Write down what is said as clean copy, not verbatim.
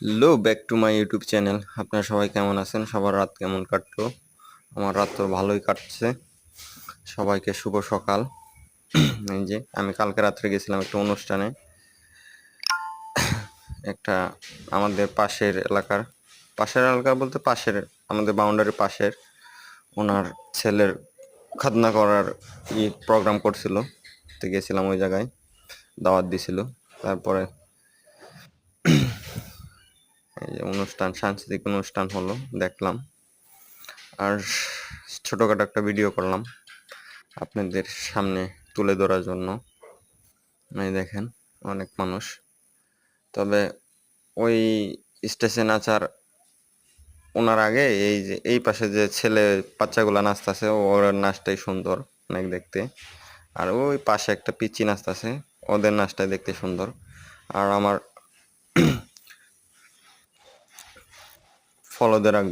Hello back to my YouTube channel. আপনারা সবাই কেমন আছেন? সবার রাত কেমন কাটলো? আমার রাত তো ভালোই কাটছে। সবাইকে শুভ সকাল। এই যে আমি কালকে রাত্রে গেছিলাম একটা অনুষ্ঠানে। একটা আমাদের পাশের এলাকার বলতে পাশের আমাদের বাউন্ডারির পাশের ওনার ছেলের খাতনা করার প্রোগ্রাম করছিল। তো গেছিলাম ওই জায়গায়, দাওয়াত দিছিল। তারপরে এই যে সাংস্কৃতিক অনুষ্ঠান হলো, দেখলাম। আর ছোটখাটো একটা ভিডিও করলাম আপনাদের সামনে তুলে ধরার জন্য। এই দেখেন, অনেক মানুষ। তবে ওই স্টেজে নাচার ওনার আগে এই যে এই পাশে যে ছেলে বাচ্চাগুলা নাচতেছে, ওর নাচটাই সুন্দর অনেক দেখতে। আর ওই পাশে একটা পিচ্চি নাচতেছে, ওদের নাচটাই দেখতে সুন্দর। আর আমার ফলোদের রাখবেন।